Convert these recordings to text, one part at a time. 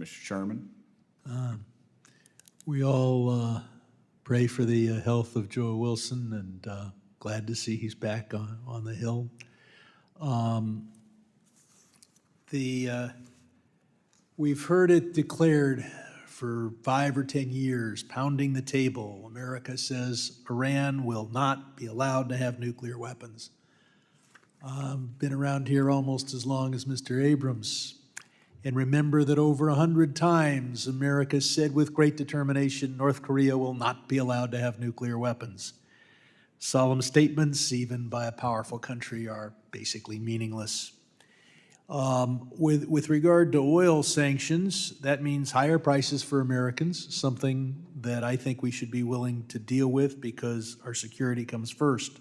Mr. Sherman. We all pray for the health of Joe Wilson, and glad to see he's back on the Hill. We've heard it declared for 5 or 10 years, pounding the table. America says Iran will not be allowed to have nuclear weapons. Been around here almost as long as Mr. Abrams. And remember that over 100 times, America said with great determination, North Korea will not be allowed to have nuclear weapons. Solemn statements, even by a powerful country, are basically meaningless. With regard to oil sanctions, that means higher prices for Americans, something that I think we should be willing to deal with because our security comes first.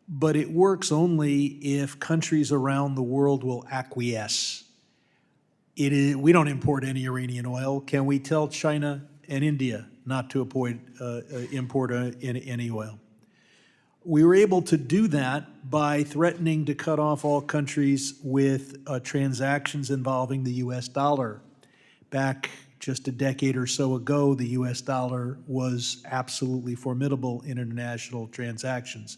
But it works only if countries around the world will acquiesce. We don't import any Iranian oil. Can we tell China and India not to import any oil? We were able to do that by threatening to cut off all countries with transactions involving the U.S. dollar. Back just a decade or so ago, the U.S. dollar was absolutely formidable in international transactions.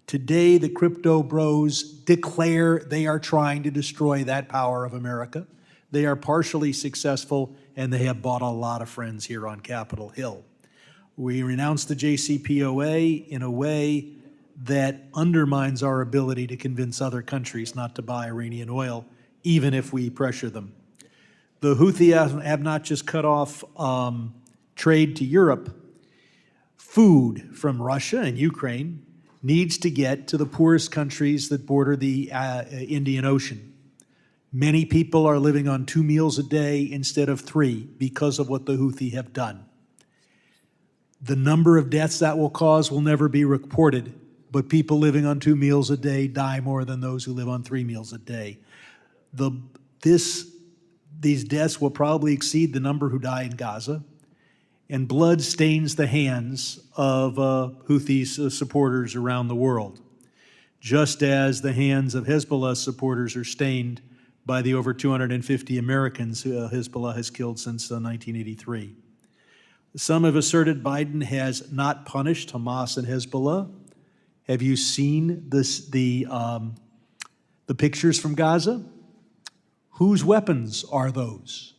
Today, the crypto bros declare they are trying to destroy that power of America. They are partially successful, and they have bought a lot of friends here on Capitol Hill. We renounced the JCPOA in a way that undermines our ability to convince other countries not to buy Iranian oil, even if we pressure them. The Houthi have not just cut off trade to Europe. Food from Russia and Ukraine needs to get to the poorest countries that border the Indian Ocean. Many people are living on 2 meals a day instead of 3 because of what the Houthi have done. The number of deaths that will cause will never be reported, but people living on 2 meals a day die more than those who live on 3 meals a day. These deaths will probably exceed the number who die in Gaza, and blood stains the hands of Houthi supporters around the world, just as the hands of Hezbollah supporters are stained by the over 250 Americans Hezbollah has killed since 1983. Some have asserted Biden has not punished Hamas and Hezbollah. Have you seen the pictures from Gaza? Whose weapons are those?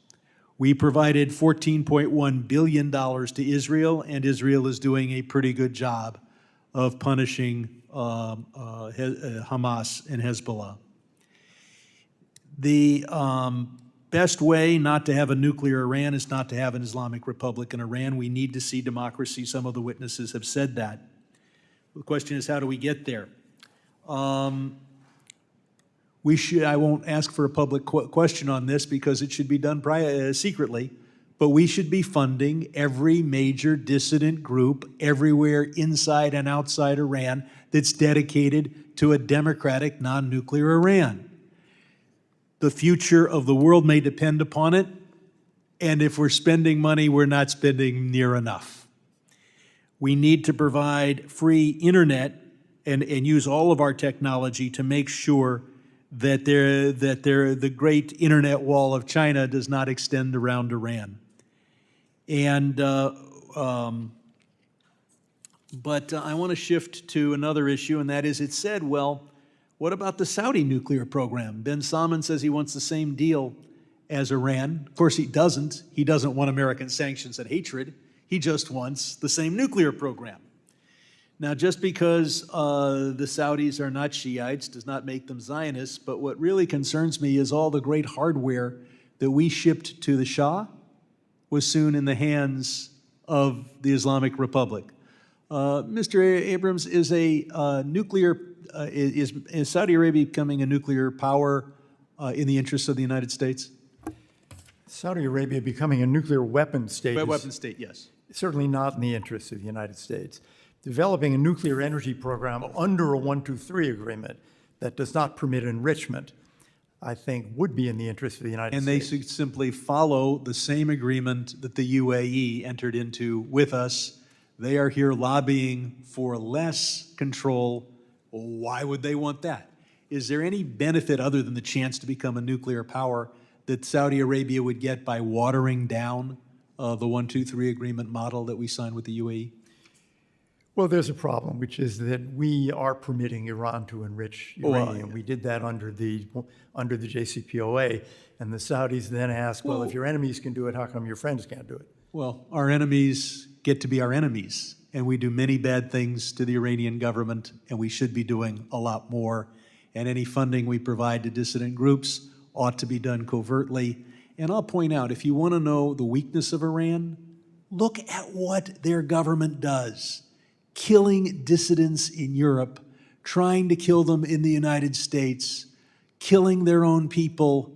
We provided $14.1 billion to Israel, and Israel is doing a pretty good job of punishing Hamas and Hezbollah. The best way not to have a nuclear Iran is not to have an Islamic Republic in Iran. We need to see democracy. Some of the witnesses have said that. The question is, how do we get there? I won't ask for a public question on this because it should be done secretly, but we should be funding every major dissident group everywhere inside and outside Iran that's dedicated to a democratic, non-nuclear Iran. The future of the world may depend upon it, and if we're spending money, we're not spending near enough. We need to provide free internet and use all of our technology to make sure that the great internet wall of China does not extend around Iran. But I want to shift to another issue, and that is it said, well, what about the Saudi nuclear program? Ben Salman says he wants the same deal as Iran. Of course, he doesn't. He doesn't want American sanctions and hatred. He just wants the same nuclear program. Now, just because the Saudis are not Shiites does not make them Zionists, but what really concerns me is all the great hardware that we shipped to the Shah was soon in the hands of the Islamic Republic. Mr. Abrams, is Saudi Arabia becoming a nuclear power in the interests of the United States? Saudi Arabia becoming a nuclear weapons state Yes. Certainly not in the interests of the United States. Developing a nuclear energy program under a 1-2-3 agreement that does not permit enrichment, I think, would be in the interest of the United States. And they should simply follow the same agreement that the UAE entered into with us. They are here lobbying for less control. Why would they want that? Is there any benefit other than the chance to become a nuclear power that Saudi Arabia would get by watering down the 123 agreement model that we signed with the UAE? Well, there's a problem, which is that we are permitting Iran to enrich uranium. We did that under the JCPOA, and the Saudis then ask, well, if your enemies can do it, how come your friends can't do it? Well, our enemies get to be our enemies, and we do many bad things to the Iranian government, and we should be doing a lot more. And any funding we provide to dissident groups ought to be done covertly. And I'll point out, if you want to know the weakness of Iran, look at what their government does. Killing dissidents in Europe, trying to kill them in the United States, killing their own people.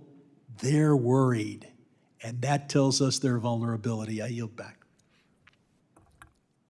They're worried. And that tells us their vulnerability. I yield back.